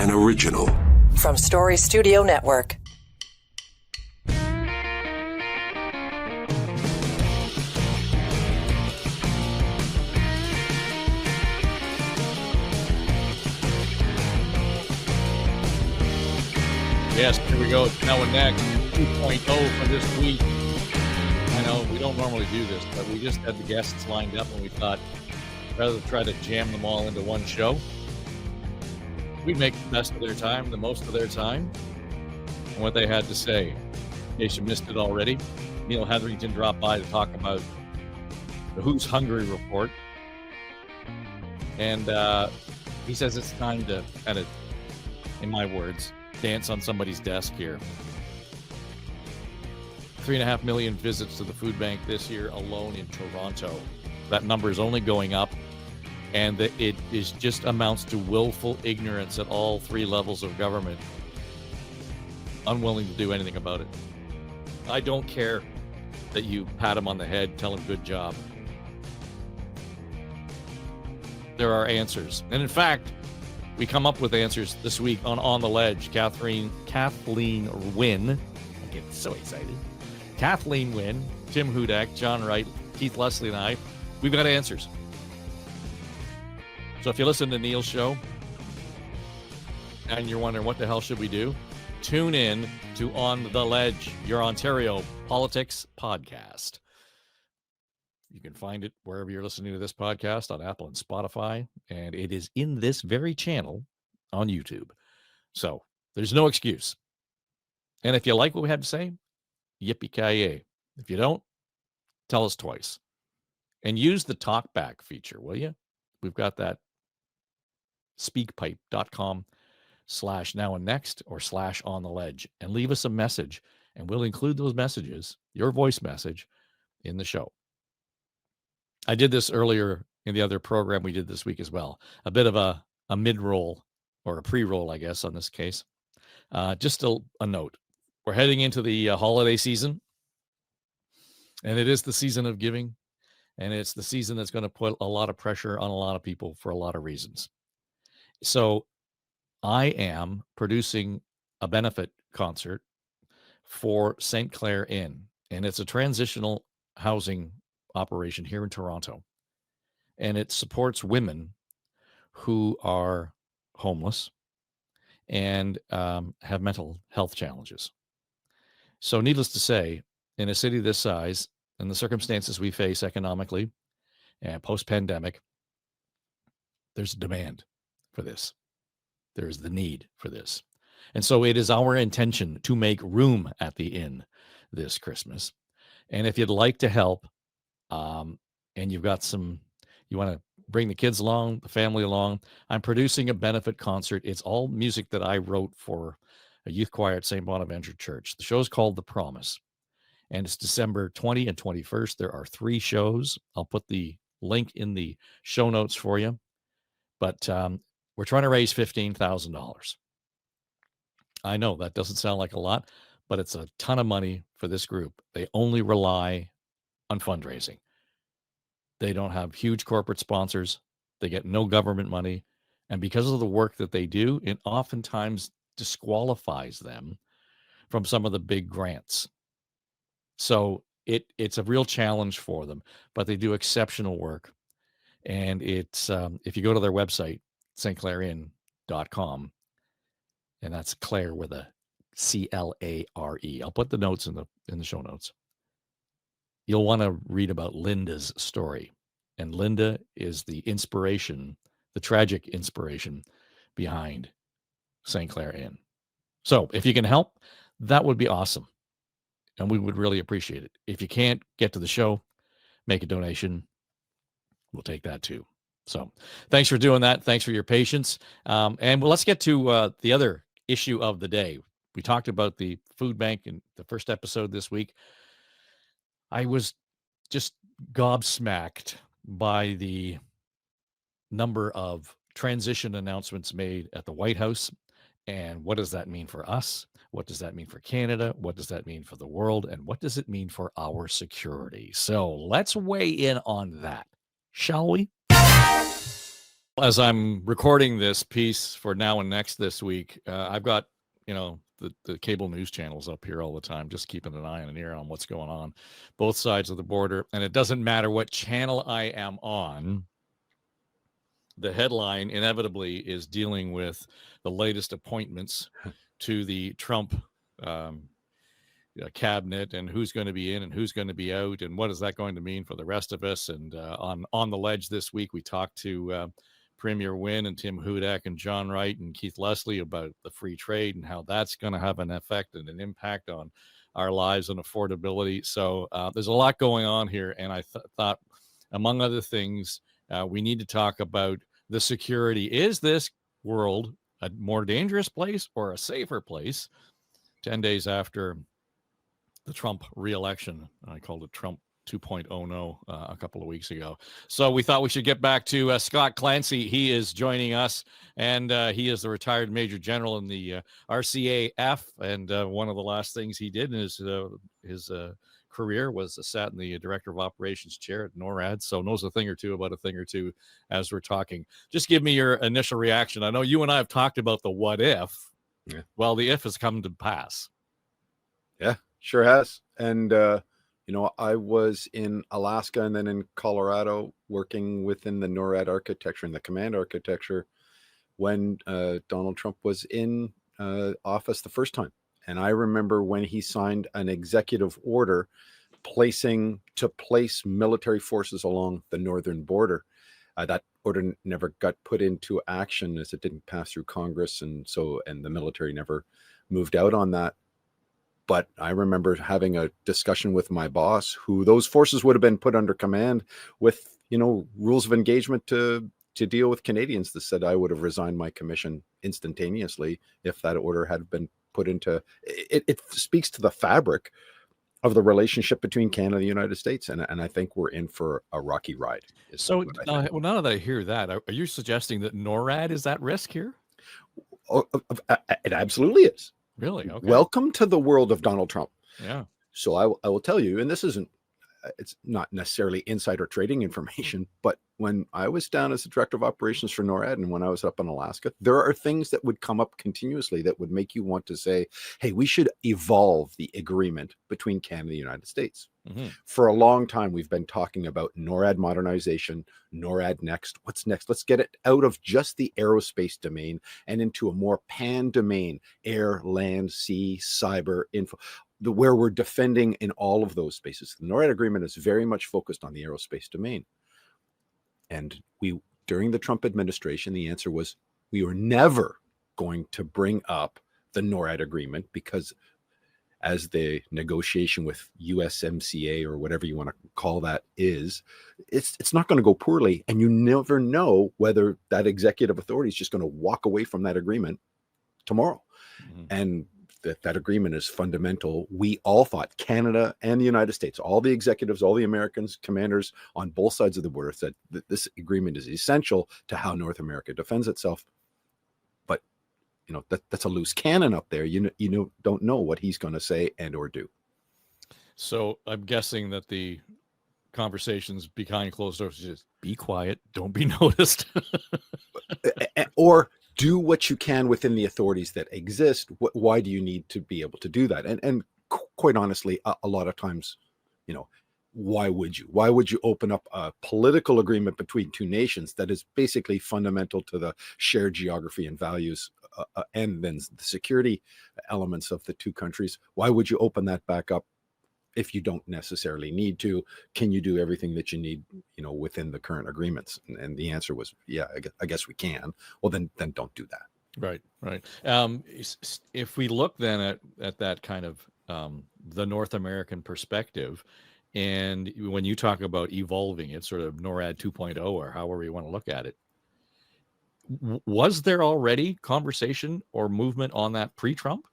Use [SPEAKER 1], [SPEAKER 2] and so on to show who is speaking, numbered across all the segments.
[SPEAKER 1] an original.
[SPEAKER 2] From Story Studio Network.
[SPEAKER 3] Yes, here we go. Now and next, 2.0 for this week. I know we don't normally do this, but we just had the guests lined up and we thought rather than try to jam them all into one show, we'd make the best of their time, the most of their time, and what they had to say. In case you missed it already, Neil Hetherington dropped by to talk about the Who's Hungry report. And he says it's time to kind of, in my words, dance on somebody's desk here. 3.5 million visits to the food bank this year alone in Toronto. That number is only going up, and it is just amounts to willful ignorance at all three levels of government, unwilling to do anything about it. I don't care that you pat him on the head, tell him good job. There are answers, and in fact, we come up with answers this week on the Ledge. Kathleen Wynn. I get so excited. Kathleen Wynn, Tim Hudak, John Wright, Keith Leslie, and I, we've got answers. So if you listen to Neil's show and you're wondering what the hell should we do, tune in to On the Ledge, your Ontario politics podcast. You can find it wherever you're listening to this podcast, on Apple and Spotify, and it is in this very channel on YouTube. So there's no excuse. And if you like what we had to say, yippee-ki-yay. If you don't, tell us twice. And use the talkback feature, will you? We've got that speakpipe.com/now-and-next or /on-the-ledge, and leave us a message, and we'll include those messages, your voice message, in the show. I did this earlier in the other program we did this week as well. A bit of a mid-roll, or a pre-roll, I guess, on this case. Just a note. We're heading into the holiday season, and it is the season of giving, and it's the season that's going to put a lot of pressure on a lot of people for a lot of reasons. So I am producing a benefit concert for St. Clare Inn, and it's a transitional housing operation here in Toronto, and it supports women who are homeless and have mental health challenges. So needless to say, in a city this size and the circumstances we face economically and post-pandemic, there's a demand for this. There's the need for this. And so it is our intention to make room at the inn this Christmas. And if you'd like to help, and you've got you want to bring the kids along, the family along, I'm producing a benefit concert. It's all music that I wrote for a youth choir at St. Bonaventure Church. The show's called The Promise, and it's December 20 and 21st. There are 3 shows. I'll put the link in the show notes for you. But we're trying to raise $15,000. I know that doesn't sound like a lot, but it's a ton of money for this group. They only rely on fundraising. They don't have huge corporate sponsors. They get no government money. And because of the work that they do, it oftentimes disqualifies them from some of the big grants. So it's a real challenge for them, but they do exceptional work. And it's if you go to their website, stclareinn.com, and that's Claire with a Clare. I'll put the notes in the show notes. You'll want to read about Linda's story. And Linda is the inspiration, the tragic inspiration behind St. Clare Inn. So if you can help, that would be awesome. And we would really appreciate it. If you can't get to the show, make a donation. We'll take that too. So thanks for doing that. Thanks for your patience. And let's get to the other issue of the day. We talked about the food bank in the first episode this week. I was just gobsmacked by the number of transition announcements made at the White House. And what does that mean for us? What does that mean for Canada? What does that mean for the world? And what does it mean for our security? So let's weigh in on that, shall we? As I'm recording this piece for Now and Next this week, I've got, the cable news channels up here all the time, just keeping an eye and an ear on what's going on both sides of the border. And it doesn't matter what channel I am on. The headline inevitably is dealing with the latest appointments to the Trump cabinet, and who's going to be in and who's going to be out, and what is that going to mean for the rest of us. And on the ledge this week, we talked to Premier Wynne and Tim Hudak and John Wright and Keith Leslie about the free trade and how that's going to have an effect and an impact on our lives and affordability. So there's a lot going on here, and I thought, among other things, we need to talk about the security. Is this world a more dangerous place or a safer place 10 days after the Trump re-election? I called it Trump 2.0 no a couple of weeks ago. So we thought we should get back to Scott Clancy. He is joining us, and he is the retired Major General in the RCAF. And one of the last things he did in his career was sat in the Director of Operations chair at NORAD. So knows a thing or two about a thing or two as we're talking. Just give me your initial reaction. I know you and I have talked about the what if. Yeah. Well, the if has come to pass.
[SPEAKER 1] Yeah, sure has. And, I was in Alaska and then in Colorado working within the NORAD architecture and the command architecture when Donald Trump was in office the first time. And I remember when he signed an executive order place military forces along the northern border. That order never got put into action as it didn't pass through Congress. And the military never moved out on that. But I remember having a discussion with my boss, who those forces would have been put under command with, rules of engagement to deal with Canadians, that said I would have resigned my commission instantaneously if that order had been put into it. It speaks to the fabric of the relationship between Canada and the United States. And I think we're in for a rocky ride.
[SPEAKER 3] So now that I hear that, are you suggesting that NORAD is at risk here?
[SPEAKER 1] Oh, it absolutely is.
[SPEAKER 3] Really? Okay.
[SPEAKER 1] Welcome to the world of Donald Trump.
[SPEAKER 3] Yeah.
[SPEAKER 1] So I will tell you, and it's not necessarily insider trading information, but when I was down as the Director of Operations for NORAD and when I was up in Alaska, there are things that would come up continuously that would make you want to say, hey, we should evolve the agreement between Canada and the United States. Mm-hmm. For a long time, we've been talking about NORAD modernization, NORAD next. What's next? Let's get it out of just the aerospace domain and into a more pan domain, air, land, sea, cyber, info, where we're defending in all of those spaces. The NORAD agreement is very much focused on the aerospace domain. And during the Trump administration, the answer was we were never going to bring up the NORAD agreement because as the negotiation with USMCA or whatever you want to call that is, it's not going to go poorly. And you never know whether that executive authority is just going to walk away from that agreement tomorrow. Mm-hmm. And that agreement is fundamental. We all thought, Canada and the United States, all the executives, all the Americans, commanders on both sides of the border said that this agreement is essential to how North America defends itself. But that's a loose cannon up there. You don't know what he's going to say and or do.
[SPEAKER 3] So I'm guessing that the conversations behind closed doors is just be quiet, don't be noticed,
[SPEAKER 1] or do what you can within the authorities that exist. Why do you need to be able to do that? And quite honestly, a lot of times, why would you? Why would you open up a political agreement between two nations that is basically fundamental to the shared geography and values and then the security elements of the two countries? Why would you open that back up if you don't necessarily need to? Can you do everything that you need, within the current agreements? And the answer was, yeah, I guess we can. Well, then don't do that.
[SPEAKER 3] Right. If we look then at that kind of the North American perspective, and when you talk about evolving it, sort of NORAD 2.0 or however you want to look at it, was there already conversation or movement on that pre-Trump?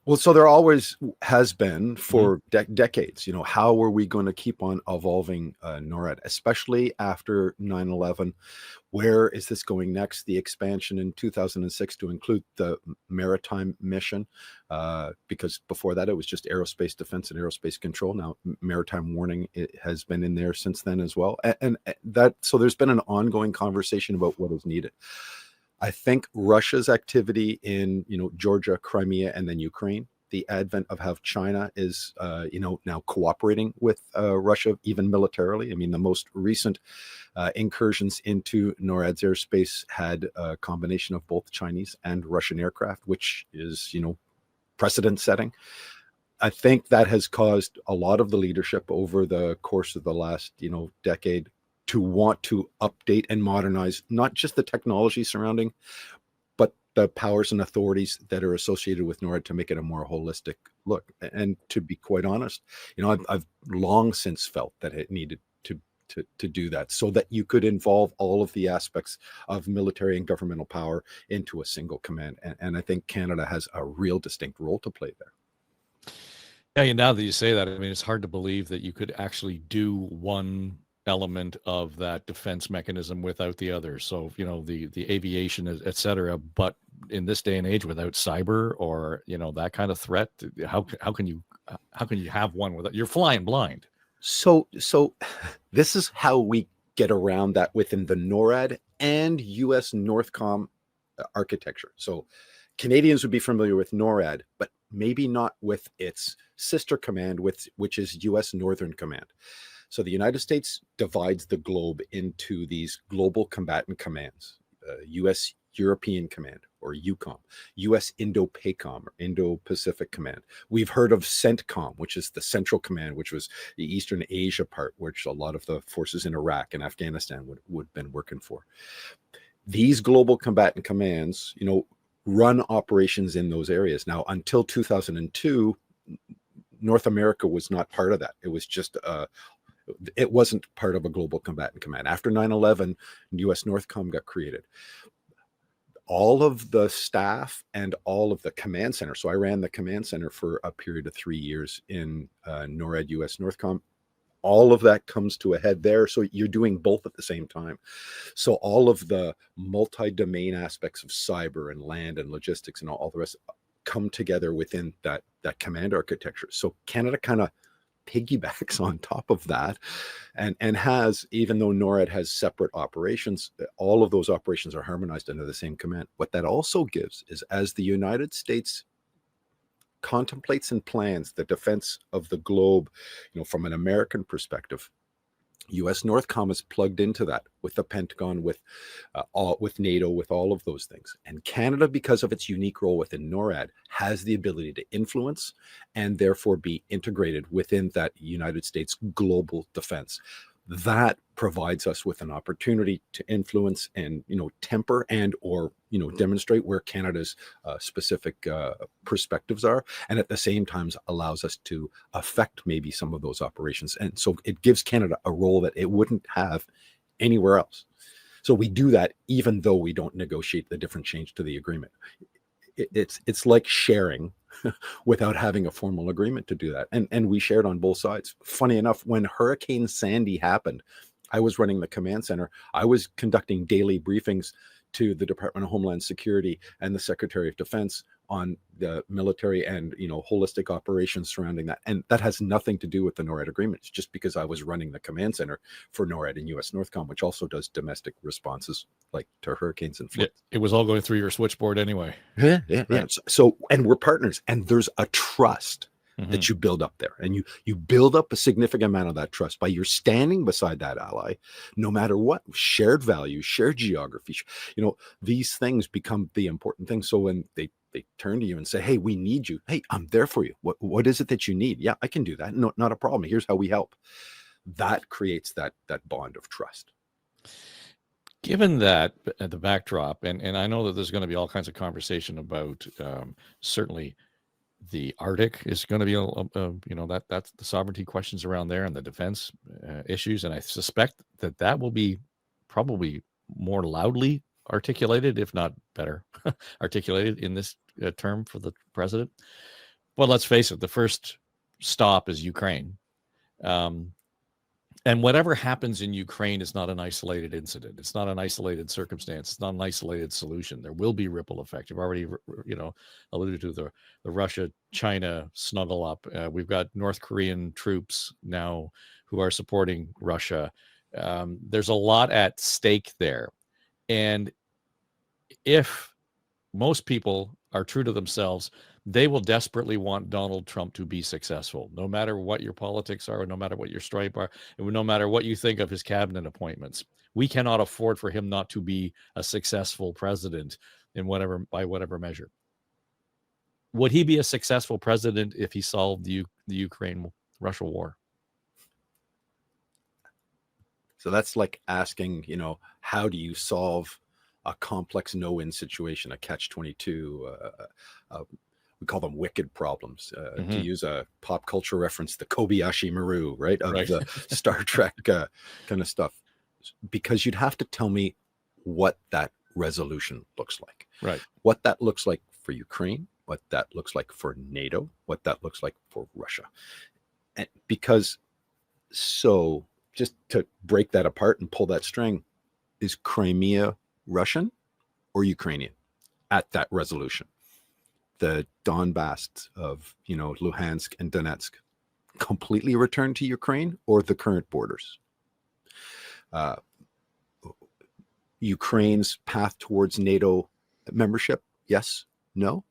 [SPEAKER 1] Well, so there always has been for decades. How are we going to keep on evolving NORAD, especially after 9/11? Where is this going next? The expansion in 2006 to include the maritime mission, because before that it was just aerospace defense and aerospace control. Now maritime warning, it has been in there since then as well, and that, so there's been an ongoing conversation about what is needed. I think Russia's activity in Georgia, Crimea, and then Ukraine, the advent of how China is now cooperating with Russia even militarily. I mean, the most recent incursions into NORAD's airspace had a combination of both Chinese and Russian aircraft, which is precedent setting. I think that has caused a lot of the leadership over the course of the last decade to want to update and modernize not just the technology surrounding, but the powers and authorities that are associated with NORAD to make it a more holistic look. And to be quite honest, I've long since felt that it needed to do that, so that you could involve all of the aspects of military and governmental power into a single command. And I think Canada has a real distinct role to play there.
[SPEAKER 3] Yeah, now that you say that, I mean, it's hard to believe that you could actually do one element of that defense mechanism without the other. So, the aviation, et cetera. But in this day and age, without cyber or that kind of threat, how can you have one without? You're flying blind.
[SPEAKER 1] So this is how we get around that within the NORAD and U.S. Northcom architecture. So Canadians would be familiar with NORAD, but maybe not with its sister command, which is U.S. Northern Command. So the United States divides the globe into these global combatant commands, U.S. European Command, or EUCOM, U.S. Indo-PACOM, or Indo-Pacific Command. We've heard of CENTCOM, which is the Central Command, which was the Eastern Asia part, which a lot of the forces in Iraq and Afghanistan would have been working for. These global combatant commands, run operations in those areas. Now, until 2002, North America was not part of that. It was just it wasn't part of a global combatant command. After 9/11, U.S. Northcom got created. All of the staff and all of the command center. So I ran the command center for a period of 3 years in NORAD U.S. Northcom. All of that comes to a head there. So you're doing both at the same time. So all of the multi-domain aspects of cyber and land and logistics and all the rest come together within that command architecture. So Canada kind of piggybacks on top of that, and has, even though NORAD has separate operations, all of those operations are harmonized under the same command. What that also gives is, as the United States contemplates and plans the defense of the globe, from an American perspective, U.S. Northcom is plugged into that with the Pentagon, with NATO, with all of those things. And Canada, because of its unique role within NORAD, has the ability to influence and therefore be integrated within that United States global defense. That provides us with an opportunity to influence and temper and or demonstrate where Canada's specific perspectives are, and at the same time allows us to affect maybe some of those operations. And so it gives Canada a role that it wouldn't have anywhere else. So we do that even though we don't negotiate the different change to the agreement. It's like sharing without having a formal agreement to do that. And we shared on both sides. Funny enough, when Hurricane Sandy happened, I was running the command center. I was conducting daily briefings to the Department of Homeland Security and the Secretary of Defense on the military and holistic operations surrounding that. And that has nothing to do with the NORAD agreement. It's just because I was running the command center for NORAD and U.S. Northcom, which also does domestic responses like to hurricanes and floods.
[SPEAKER 3] It was all going through your switchboard anyway.
[SPEAKER 1] Yeah. So, and we're partners, and there's a trust that you build up there, and you build up a significant amount of that trust by your standing beside that ally, no matter what. Shared values, shared geography, these things become the important things. So when they turn to you and say, hey, we need you. Hey, I'm there for you. What is it that you need? Yeah, I can do that. No, not a problem. Here's how we help. That creates that bond of trust.
[SPEAKER 3] Given that the backdrop, and I know that there's going to be all kinds of conversation about certainly the Arctic is going to be, that's the sovereignty questions around there and the defense issues. And I suspect that will be probably more loudly articulated, if not better articulated in this term for the president. Well, let's face it, the first stop is Ukraine. And whatever happens in Ukraine is not an isolated incident. It's not an isolated circumstance. It's not an isolated solution. There will be ripple effect. You've already, alluded to the Russia-China snuggle up. We've got North Korean troops now who are supporting Russia. There's a lot at stake there. And if most people are true to themselves, they will desperately want Donald Trump to be successful, no matter what your politics are, no matter what your stripe are, and no matter what you think of his cabinet appointments. We cannot afford for him not to be a successful president by whatever measure. Would he be a successful president if he solved the Ukraine-Russia war?
[SPEAKER 1] So that's like asking, how do you solve a complex no-win situation, a catch-22, we call them wicked problems, to use a pop culture reference, the Kobayashi Maru, right? Of the Star Trek kind of stuff. Because you'd have to tell me what that resolution looks like. Right. What that looks like for Ukraine, what that looks like for NATO, what that looks like for Russia. And so just to break that apart and pull that string, is Crimea Russian or Ukrainian at that resolution? The Donbass of, Luhansk and Donetsk completely returned to Ukraine, or the current borders? Ukraine's path towards NATO membership? Yes? No?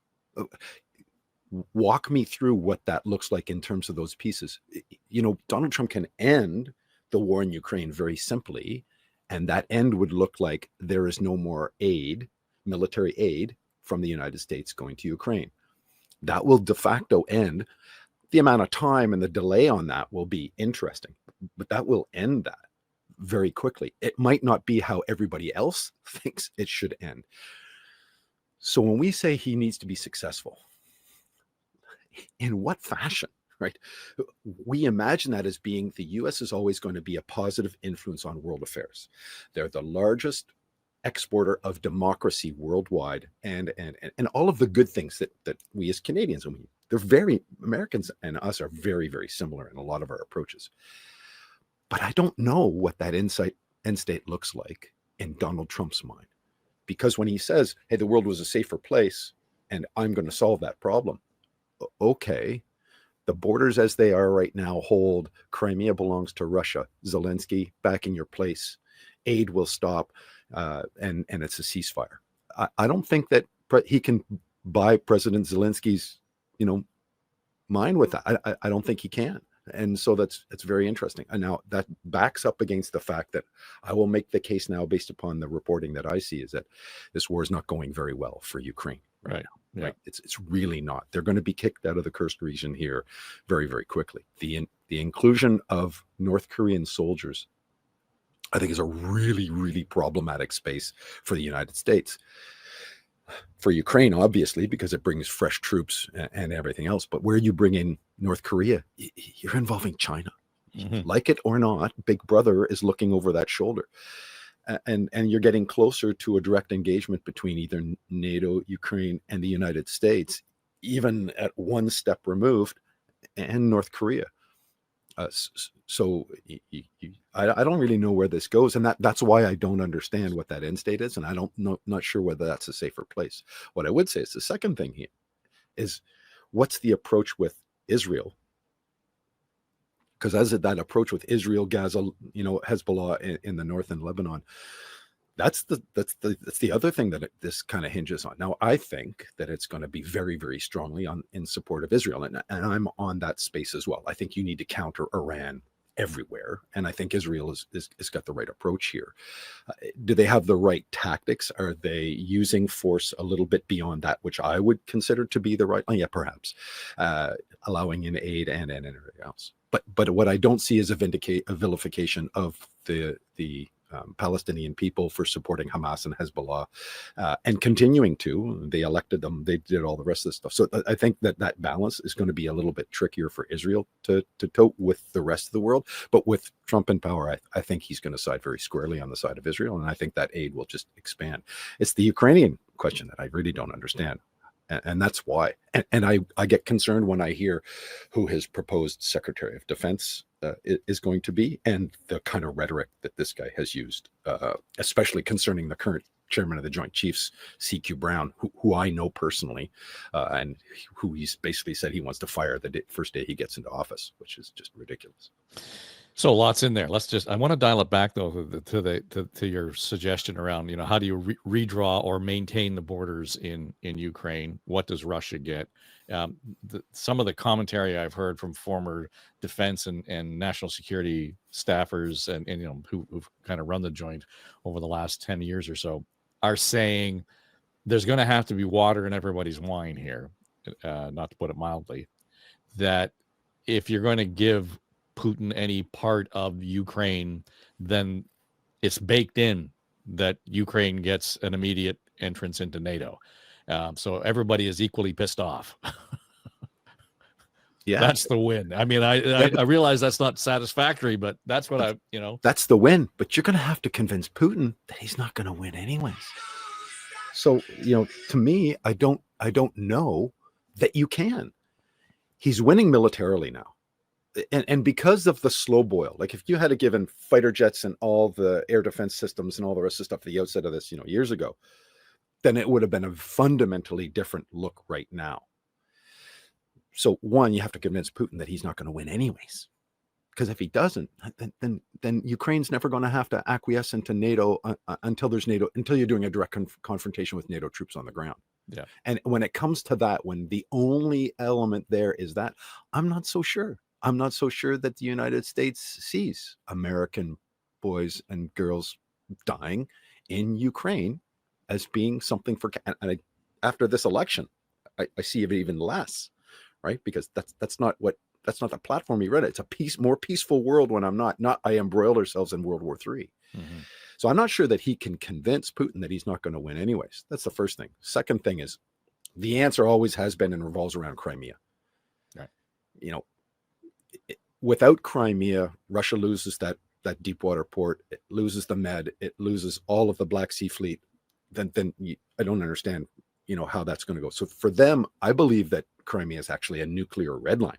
[SPEAKER 1] Walk me through what that looks like in terms of those pieces. Donald Trump can end the war in Ukraine very simply, and that end would look like there is no more military aid from the United States going to Ukraine. That will de facto end. The amount of time and the delay on that will be interesting, but that will end that very quickly. It might not be how everybody else thinks it should end. So when we say he needs to be successful, in what fashion, right? We imagine that as being the U.S. is always going to be a positive influence on world affairs. They're the largest exporter of democracy worldwide, and all of the good things that we as Canadians, Americans and us are very, very similar in a lot of our approaches. But I don't know what that end state looks like in Donald Trump's mind. Because when he says, hey, the world was a safer place and I'm going to solve that problem. Okay, the borders as they are right now hold. Crimea belongs to Russia. Zelensky, back in your place. Aid will stop. And it's a ceasefire. I don't think that he can buy President Zelensky's, mind with that. I don't think he can. And so it's very interesting. And now that backs up against the fact that I will make the case now, based upon the reporting that I see, is that this war is not going very well for Ukraine right now. Yeah. Right? It's really not. They're going to be kicked out of the cursed region here very, very quickly. The inclusion of North Korean soldiers, I think, is a really, really problematic space for the United States. For Ukraine, obviously, because it brings fresh troops and everything else. But where you bring in North Korea, you're involving China. Like it or not, Big Brother is looking over that shoulder. And you're getting closer to a direct engagement between either NATO, Ukraine, and the United States, even at one step removed, and North Korea. So I don't really know where this goes, and that's why I don't understand what that end state is, and I not sure whether that's a safer place. What I would say is the second thing here is, what's the approach with Israel? Because as that approach with Israel, Gaza, Hezbollah in the north and Lebanon, that's the other thing that this kind of hinges on. Now, I think that it's going to be very, very strongly in support of Israel, and I'm on that space as well. I think you need to counter Iran everywhere, and I think Israel is got the right approach here. Do they have the right tactics? Are they using force a little bit beyond that, which I would consider to be the right? Oh, yeah, perhaps allowing in aid and everything else. But what I don't see is a vilification of the Palestinian people for supporting Hamas and Hezbollah, and continuing to. They elected them. They did all the rest of this stuff. So I think that balance is going to be a little bit trickier for Israel to tote with the rest of the world. But with Trump in power, I think he's going to side very squarely on the side of Israel, and I think that aid will just expand. It's the Ukrainian question that I really don't understand. And that's why. And I get concerned when I hear who his proposed Secretary of Defense is going to be, and the kind of rhetoric that this guy has used, especially concerning the current chairman of the Joint Chiefs, C.Q. Brown, who I know personally, and who he's basically said he wants to fire the first day he gets into office, which is just ridiculous.
[SPEAKER 3] So lots in there. I want to dial it back though to your suggestion around, how do you redraw or maintain the borders in Ukraine? What does Russia get? Some of the commentary I've heard from former defense and national security staffers and who've kind of run the joint over the last 10 years or so are saying there's going to have to be water in everybody's wine here, not to put it mildly, that if you're going to give Putin any part of Ukraine, then it's baked in that Ukraine gets an immediate entrance into NATO. So everybody is equally pissed off.
[SPEAKER 1] Yeah,
[SPEAKER 3] that's the win. I mean, I realize that's not satisfactory, but that's what
[SPEAKER 1] that's the win. But you're going to have to convince Putin that he's not going to win anyways. So, to me, I don't know that you can. He's winning militarily now. And because of the slow boil, like if you had given fighter jets and all the air defense systems and all the rest of the stuff at the outset of this, years ago, then it would have been a fundamentally different look right now. So one, you have to convince Putin that he's not going to win anyways, because if he doesn't, then Ukraine's never going to have to acquiesce into NATO until you're doing a direct confrontation with NATO troops on the ground.
[SPEAKER 3] Yeah.
[SPEAKER 1] And when it comes to that, when the only element there is that, I'm not so sure. I'm not so sure that the United States sees American boys and girls dying in Ukraine as being something for. And after this election, I see it even less, right? Because that's not the platform he read. It's a more peaceful world when I'm not I embroiled ourselves in World War III. Mm-hmm. So I'm not sure that he can convince Putin that he's not going to win anyways. That's the first thing. Second thing is the answer always has been and revolves around Crimea.
[SPEAKER 3] Right.
[SPEAKER 1] Without Crimea, Russia loses that deep water port. It loses the Med. It loses all of the Black Sea Fleet. Then I don't understand, how that's going to go. So for them, I believe that Crimea is actually a nuclear red line,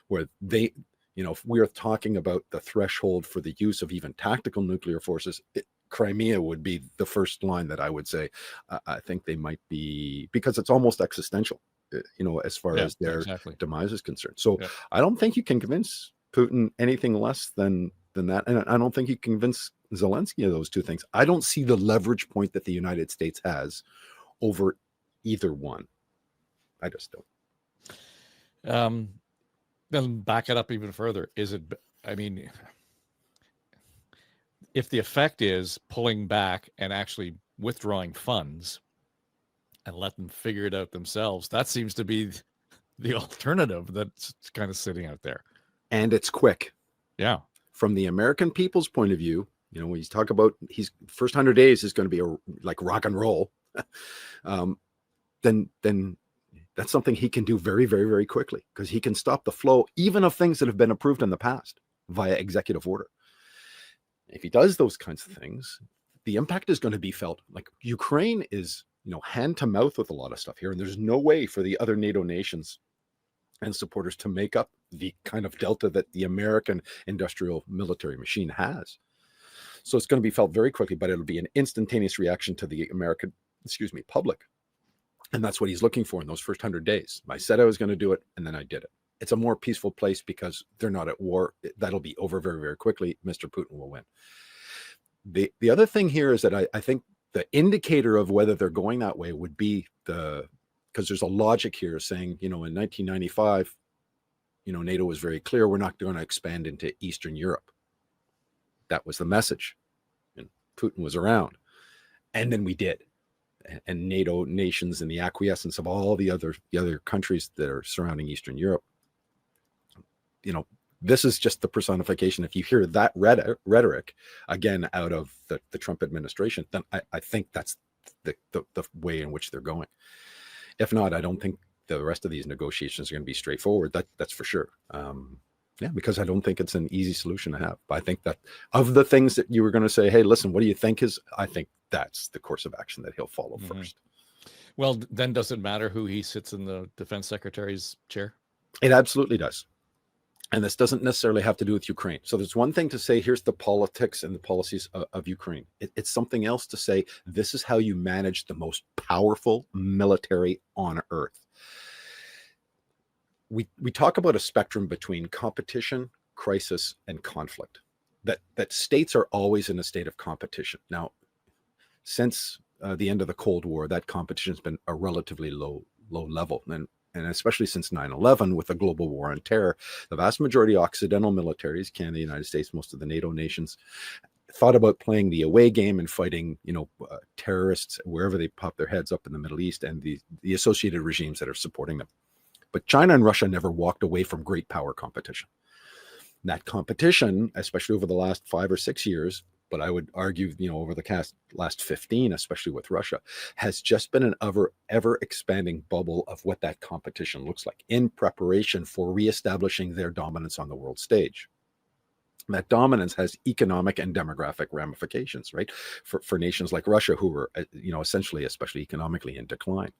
[SPEAKER 1] where they, if we're talking about the threshold for the use of even tactical nuclear forces, Crimea would be the first line that I would say. I think they might be, because it's almost existential, as far as their demise is concerned. So I don't think you can convince Putin anything less than that. And I don't think you can convince Zelensky of those two things. I don't see the leverage point that the United States has over either one. I just don't.
[SPEAKER 3] Then back it up even further. If the effect is pulling back and actually withdrawing funds and let them figure it out themselves, that seems to be the alternative that's kind of sitting out there.
[SPEAKER 1] And it's quick.
[SPEAKER 3] Yeah. From
[SPEAKER 1] the American people's point of view, when he's talk about his first 100 days is going to be like rock and roll, then that's something he can do very, very, very quickly, because he can stop the flow even of things that have been approved in the past via executive order. If he does those kinds of things, the impact is going to be felt. Like Ukraine is, hand to mouth with a lot of stuff here, and there's no way for the other NATO nations and supporters to make up the kind of delta that the American industrial military machine has. So it's going to be felt very quickly, but it'll be an instantaneous reaction to the American, public. And that's what he's looking for in those first 100 days. I said I was going to do it, and then I did it. It's a more peaceful place because they're not at war. That'll be over very, very quickly. Mr. Putin will win. The other thing here is that I think the indicator of whether they're going that way would be because there's a logic here saying, in 1995, NATO was very clear, we're not going to expand into Eastern Europe. That was the message. And Putin was around. And then we did. And NATO nations and the acquiescence of all the other countries that are surrounding Eastern Europe, this is just the personification. If you hear that rhetoric again out of the Trump administration, then I think that's the way in which they're going. If not, I don't think the rest of these negotiations are going to be straightforward. That's for sure. Because I don't think it's an easy solution to have. But I think that of the things that you were going to say, hey, listen, what do you think I think that's the course of action that he'll follow first.
[SPEAKER 3] Well, then does it matter who he sits in the defense secretary's chair?
[SPEAKER 1] It absolutely does. And this doesn't necessarily have to do with Ukraine. So there's one thing to say, here's the politics and the policies of Ukraine. It's something else to say, this is how you manage the most powerful military on earth. We talk about a spectrum between competition, crisis, and conflict. That states are always in a state of competition. Now, since the end of the Cold War, that competition has been a relatively low level. And especially since 9/11, with the global war on terror, the vast majority of Occidental militaries, Canada, the United States, most of the NATO nations, thought about playing the away game and fighting, terrorists wherever they pop their heads up in the Middle East and the associated regimes that are supporting them. But China and Russia never walked away from great power competition. That competition, especially over the last 5 or 6 years, but I would argue, over the last 15, especially with Russia, has just been an ever expanding bubble of what that competition looks like in preparation for reestablishing their dominance on the world stage. That dominance has economic and demographic ramifications, right? For nations like Russia, who were, essentially, especially economically, in decline.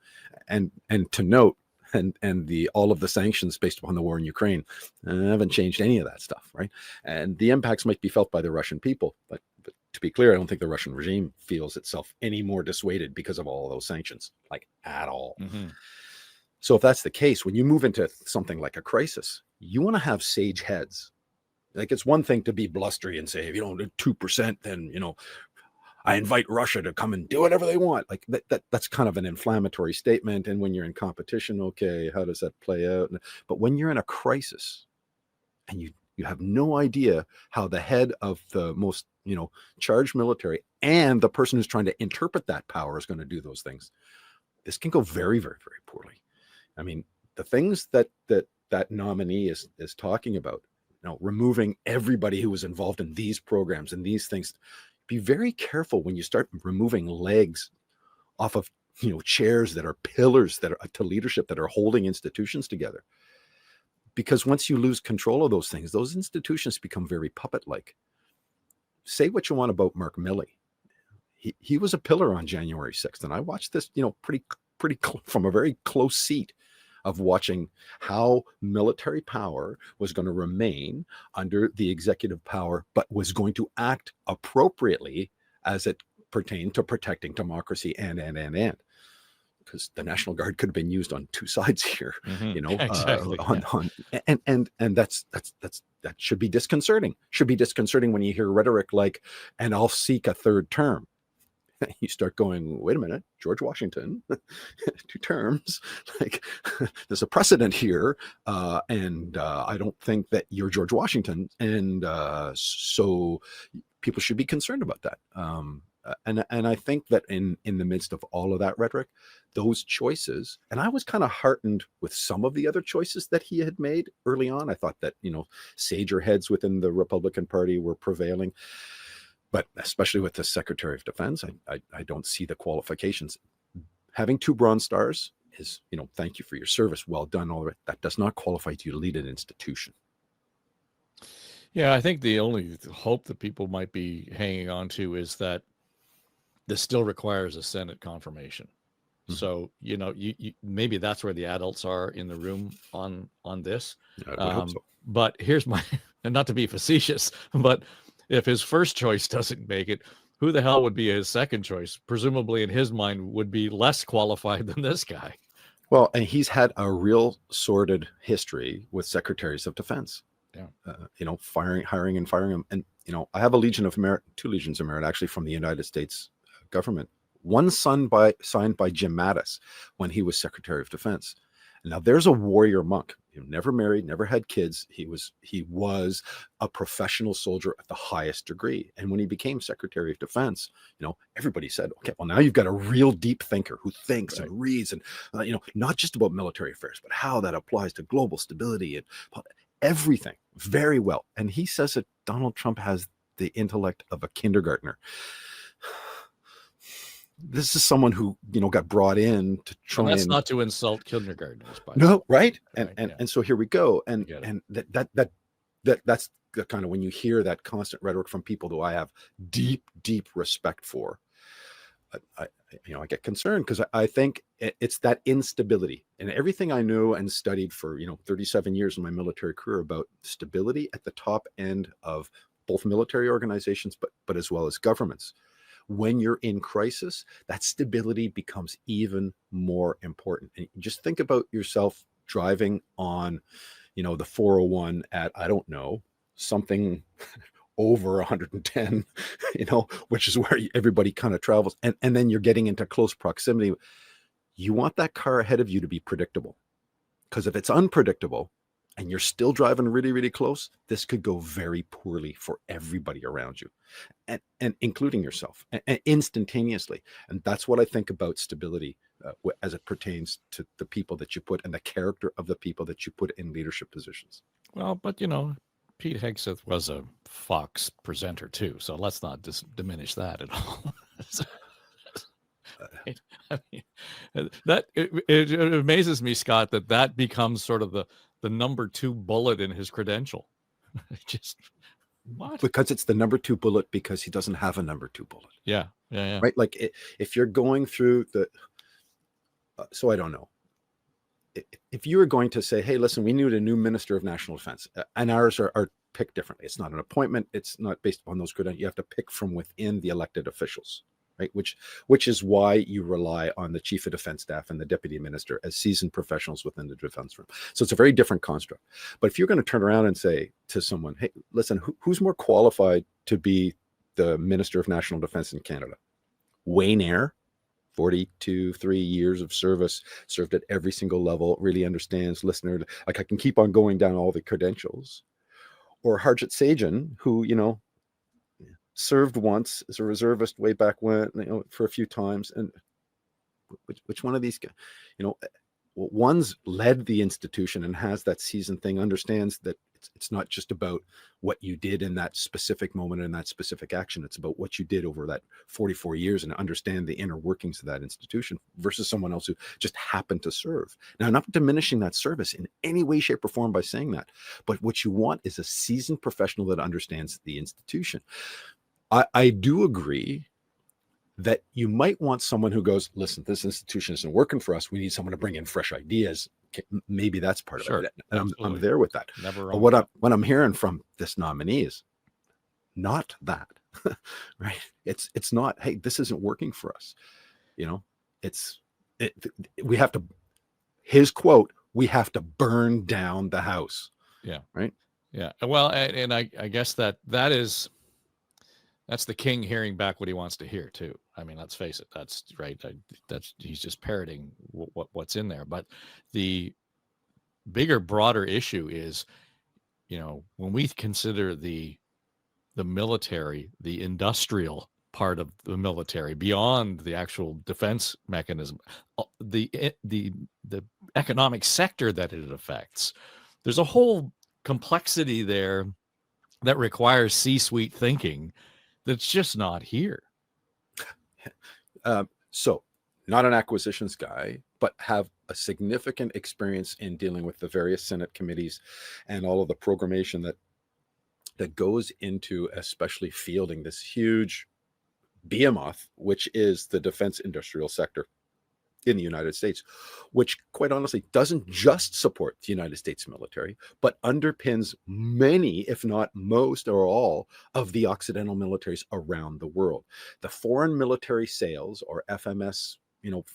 [SPEAKER 1] And to note, and all of the sanctions based upon the war in Ukraine haven't changed any of that stuff, right? And the impacts might be felt by the Russian people, but to be clear, I don't think the Russian regime feels itself any more dissuaded because of all of those sanctions, like at all.
[SPEAKER 3] Mm-hmm.
[SPEAKER 1] So if that's the case, when you move into something like a crisis, you want to have sage heads. Like, it's one thing to be blustery and say, if you don't do 2%, then, I invite Russia to come and do whatever they want. Like that's kind of an inflammatory statement. And when you're in competition, okay, how does that play out? But when you're in a crisis and you have no idea how the head of the most, charged military and the person who's trying to interpret that power is going to do those things, this can go very, very, very poorly. I mean, the things that nominee is talking about, removing everybody who was involved in these programs and these things. Be very careful when you start removing legs off of, chairs that are pillars that are to leadership that are holding institutions together. Because once you lose control of those things, those institutions become very puppet-like. Say what you want about Mark Milley. He was a pillar on January 6th. And I watched this, pretty from a very close seat of watching how military power was going to remain under the executive power, but was going to act appropriately as it pertained to protecting democracy and. Because the National Guard could have been used on two sides here,
[SPEAKER 3] Exactly.
[SPEAKER 1] And that should be disconcerting. Should be disconcerting when you hear rhetoric like, "And I'll seek a third term." You start going, wait a minute, George Washington, 2 terms, like there's a precedent here. And I don't think that you're George Washington. And so people should be concerned about that. And I think that in the midst of all of that rhetoric, those choices, and I was kind of heartened with some of the other choices that he had made early on. I thought that, sager heads within the Republican Party were prevailing. But especially with the Secretary of Defense, I don't see the qualifications. Having 2 Bronze Stars is, thank you for your service, well done, all right. That does not qualify you to lead an institution.
[SPEAKER 3] Yeah, I think the only hope that people might be hanging on to is that this still requires a Senate confirmation. Mm-hmm. So, you maybe that's where the adults are in the room on this.
[SPEAKER 1] I would hope so.
[SPEAKER 3] But here's my, and not to be facetious, but if his first choice doesn't make it, who the hell would be his second choice? Presumably, in his mind, would be less qualified than this guy.
[SPEAKER 1] Well, and he's had a real sordid history with secretaries of defense.
[SPEAKER 3] Yeah.
[SPEAKER 1] Hiring and firing them. And, I have a Legion of Merit, 2 Legions of Merit, actually, from the United States government. One signed by Jim Mattis when he was Secretary of Defense. Now, there's a warrior monk. Never married, never had kids. He was a professional soldier at the highest degree. And when he became Secretary of Defense, everybody said, okay, well, now you've got a real deep thinker who thinks and reads and, not just about military affairs, but how that applies to global stability and everything very well. And he says that Donald Trump has the intellect of a kindergartner. This is someone who, got brought in to try and...
[SPEAKER 3] That's not to insult kindergartners.
[SPEAKER 1] No, right? And so here we go. And that's the kind of, when you hear that constant rhetoric from people who I have deep, deep respect for, I get concerned because I think it's that instability, and everything I knew and studied for 37 years in my military career about stability at the top end of both military organizations, but as well as governments. When you're in crisis, that stability becomes even more important. And just think about yourself driving on, the 401 at, I don't know, something over 110, which is where everybody kind of travels. And then you're getting into close proximity. You want that car ahead of you to be predictable. Because if it's unpredictable and you're still driving really, really close, this could go very poorly for everybody around you, and including yourself, and instantaneously. And that's what I think about stability as it pertains to the people that you put and the character of the people that you put in leadership positions.
[SPEAKER 3] Well, but Pete Hegseth was a Fox presenter too, so let's not diminish that at all. I mean, that it amazes me, Scott, that becomes sort of the number 2 bullet in his credential. Just what?
[SPEAKER 1] Because it's the number 2 bullet, because he doesn't have a number 2 bullet.
[SPEAKER 3] Yeah.
[SPEAKER 1] Right. Like if you're going through so I don't know. If you were going to say, hey, listen, we need a new Minister of National Defense, and ours are picked differently. It's not an appointment. It's not based upon those credentials. You have to pick from within the elected officials, right? Which is why you rely on the Chief of Defense Staff and the Deputy Minister as seasoned professionals within the defense room. So it's a very different construct. But if you're going to turn around and say to someone, hey, listen, who's more qualified to be the Minister of National Defense in Canada? Wayne Eyre, 3 years of service, served at every single level, really understands, listener. Like, I can keep on going down all the credentials. Or Harjit Sajjan, who, served once as a reservist way back when, for a few times. And which one of these guys, one's led the institution and has that seasoned thing, understands that it's not just about what you did in that specific moment and that specific action. It's about what you did over that 44 years and understand the inner workings of that institution, versus someone else who just happened to serve. Now, I'm not diminishing that service in any way, shape, or form by saying that, but what you want is a seasoned professional that understands the institution. I do agree that you might want someone who goes, listen, this institution isn't working for us. We need someone to bring in fresh ideas. Maybe that's part of it. And I'm there with that. But what I'm hearing from this nominee is not that, right? It's not, hey, this isn't working for us. We have to, his quote, we have to burn down the house.
[SPEAKER 3] Yeah.
[SPEAKER 1] Right.
[SPEAKER 3] Yeah. Well, and I guess that's the king hearing back what he wants to hear too. I mean, let's face it. That's right. He's just parroting what's in there. But the bigger, broader issue is, when we consider the military, the industrial part of the military, beyond the actual defense mechanism, the economic sector that it affects, there's a whole complexity there that requires C-suite thinking that's just not here.
[SPEAKER 1] So not an acquisitions guy, but have a significant experience in dealing with the various Senate committees and all of the programmation that goes into especially fielding this huge behemoth, which is the defense industrial sector in the United States, which quite honestly doesn't just support the United States military, but underpins many, if not most or all, of the Occidental militaries around the world. The foreign military sales, or FMS,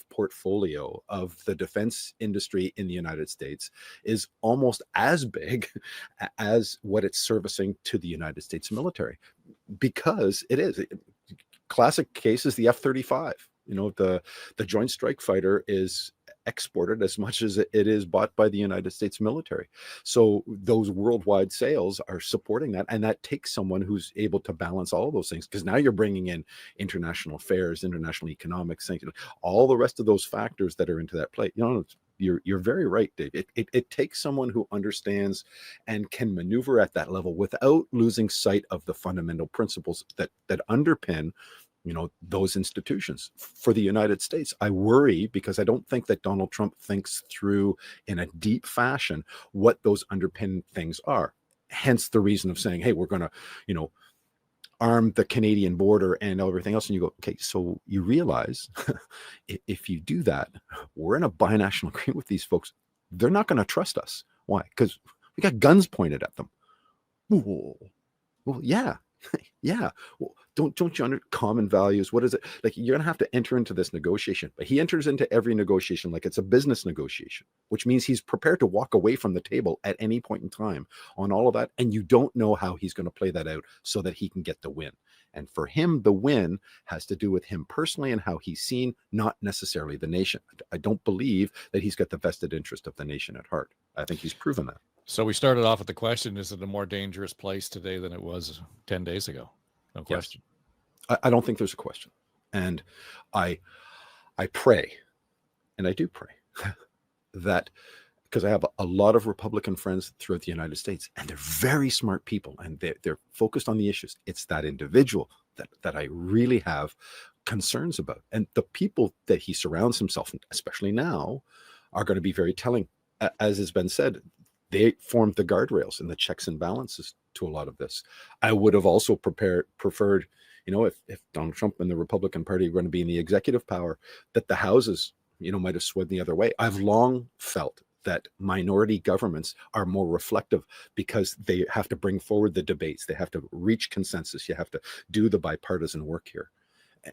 [SPEAKER 1] portfolio of the defense industry in the United States is almost as big as what it's servicing to the United States military, because it is. Classic case is the F-35. The Joint Strike Fighter is exported as much as it is bought by the United States military. So those worldwide sales are supporting that. And that takes someone who's able to balance all of those things, because now you're bringing in international affairs, international economics, all the rest of those factors that are into that play. You're very right, Dave. It takes someone who understands and can maneuver at that level without losing sight of the fundamental principles that underpin those institutions. For the United States, I worry, because I don't think that Donald Trump thinks through in a deep fashion what those underpin things are. Hence the reason of saying, hey, we're going to, arm the Canadian border and everything else. And you go, okay, so you realize if you do that, we're in a binational agreement with these folks. They're not going to trust us. Why? Because we got guns pointed at them. Whoa. Well, yeah. Yeah. Well, don't you under common values? What is it? Like, you're going to have to enter into this negotiation. But he enters into every negotiation like it's a business negotiation, which means he's prepared to walk away from the table at any point in time on all of that. And you don't know how he's going to play that out so that he can get the win. And for him, the win has to do with him personally and how he's seen, not necessarily the nation. I don't believe that he's got the vested interest of the nation at heart. I think he's proven that.
[SPEAKER 3] So we started off with the question, is it a more dangerous place today than it was 10 days ago? No question.
[SPEAKER 1] Yes. I don't think there's a question. And I pray, and I do pray, that, because I have a lot of Republican friends throughout the United States, and they're very smart people, and they're focused on the issues. It's that individual that I really have concerns about. And the people that he surrounds himself, especially now, are going to be very telling. As has been said, they formed the guardrails and the checks and balances to a lot of this. I would have also preferred, if Donald Trump and the Republican Party are going to be in the executive power, that the houses, might have swung the other way. I've long felt that minority governments are more reflective because they have to bring forward the debates. They have to reach consensus. You have to do the bipartisan work here.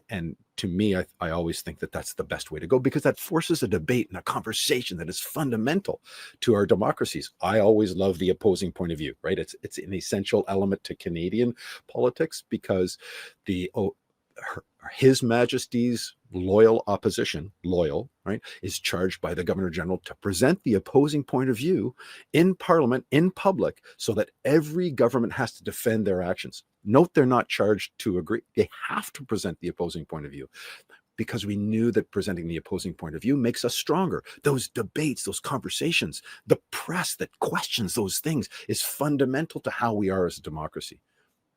[SPEAKER 1] And to me, I always think that that's the best way to go, because that forces a debate and a conversation that is fundamental to our democracies. I always love the opposing point of view, right? It's an essential element to Canadian politics, because His Majesty's loyal opposition, right, is charged by the Governor General to present the opposing point of view in Parliament, in public, so that every government has to defend their actions. Note, they're not charged to agree. They have to present the opposing point of view, because we knew that presenting the opposing point of view makes us stronger. Those debates, those conversations, the press that questions those things is fundamental to how we are as a democracy.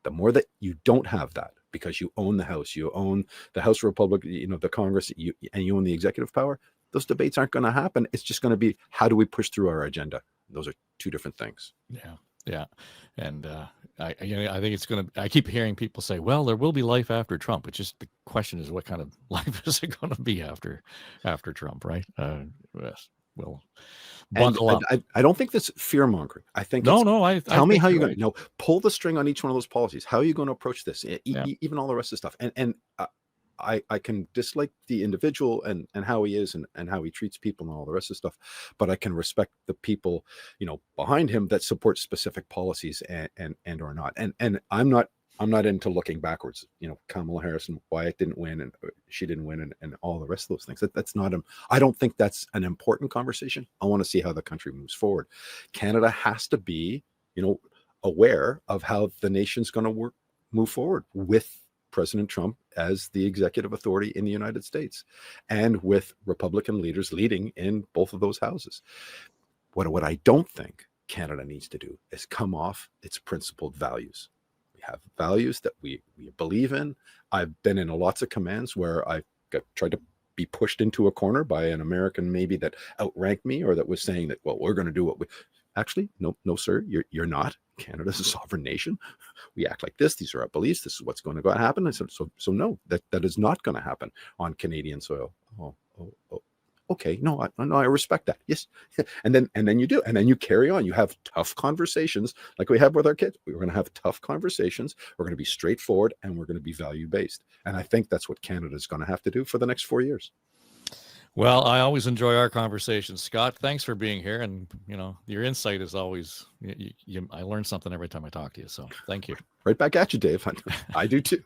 [SPEAKER 1] The more that you don't have that, because you own the House, you own the House Republic, the Congress, and you own the executive power, those debates aren't going to happen. It's just going to be, how do we push through our agenda? Those are two different things.
[SPEAKER 3] Yeah. And I think it's going to, I keep hearing people say, well, there will be life after Trump. It's just, the question is, what kind of life is it going to be after Trump, right? Yes. Well, buckle up.
[SPEAKER 1] I don't think that's fear mongering. I think
[SPEAKER 3] tell
[SPEAKER 1] me how you're going to pull the string on each one of those policies. How are you going to approach this? Even all the rest of the stuff. And I can dislike the individual and how he is and how he treats people and all the rest of the stuff, but I can respect the people, behind him that support specific policies and or not. And I'm not into looking backwards, Kamala Harris and why it didn't win and she didn't win and all the rest of those things. That's not I don't think that's an important conversation. I want to see how the country moves forward. Canada has to be, aware of how the nation's going to move forward with President Trump as the executive authority in the United States, and with Republican leaders leading in both of those houses. What I don't think Canada needs to do is come off its principled values. We have values that we believe in. I've been in lots of commands where I tried to be pushed into a corner by an American maybe that outranked me, or that was saying that, well, we're going to do what we... Actually, no, sir, you're not. Canada's a sovereign nation. We act like this. These are our beliefs. This is what's going to happen. I said, so no, that is not going to happen on Canadian soil. Oh, okay. No, I respect that. Yes. And then you do, and then you carry on. You have tough conversations like we have with our kids. We're going to have tough conversations. We're going to be straightforward, and we're going to be value based. And I think that's what Canada is going to have to do for the next 4 years.
[SPEAKER 3] Well, I always enjoy our conversations, Scott. Thanks for being here. And, your insight is always, I learn something every time I talk to you. So thank you.
[SPEAKER 1] Right back at you, Dave. I do too.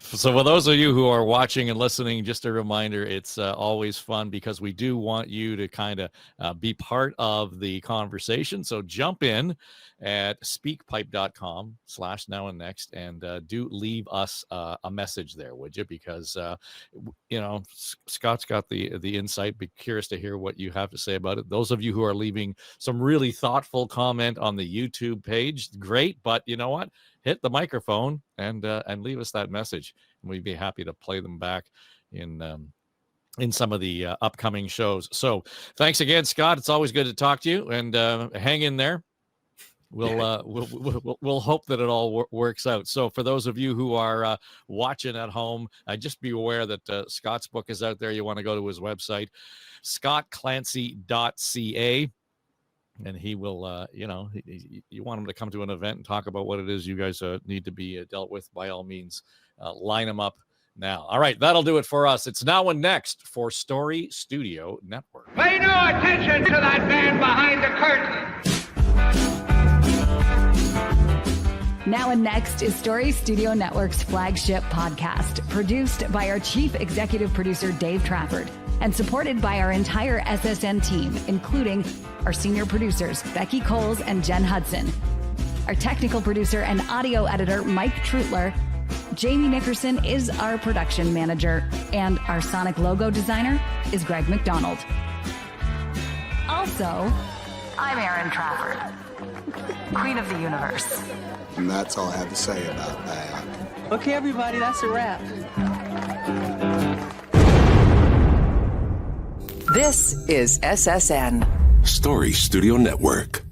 [SPEAKER 3] So for those of you who are watching and listening, just a reminder, it's always fun, because we do want you to kind of be part of the conversation. So jump in at speakpipe.com/now and next, and do leave us a message there, would you? Because, Scott's got the insight. Be curious to hear what you have to say about it. Those of you who are leaving some really thoughtful comment on the YouTube page, great. But you know what? Hit the microphone and leave us that message, and we'd be happy to play them back in some of the upcoming shows. So thanks again, Scott. It's always good to talk to you, and hang in there. We'll hope that it all works out. So for those of you who are watching at home, just be aware that Scott's book is out there. You want to go to his website, scottclancy.ca. And he will, you want him to come to an event and talk about what it is you guys need to be dealt with, by all means, line him up now. All right, that'll do it for us. It's Now and Next for Story Studio Network.
[SPEAKER 4] Pay no attention to that man behind the curtain.
[SPEAKER 5] Now and Next is Story Studio Network's flagship podcast, produced by our chief executive producer, Dave Trafford, and supported by our entire SSN team, including our senior producers, Becky Coles and Jen Hudson, our technical producer and audio editor, Mike Trutler. Jamie Nickerson is our production manager, and our sonic logo designer is Greg McDonald. Also, I'm Erin Trafford, Queen of the Universe.
[SPEAKER 6] And that's all I have to say about that.
[SPEAKER 7] Okay, everybody, that's a wrap.
[SPEAKER 2] This is SSN.
[SPEAKER 8] Story Studio Network.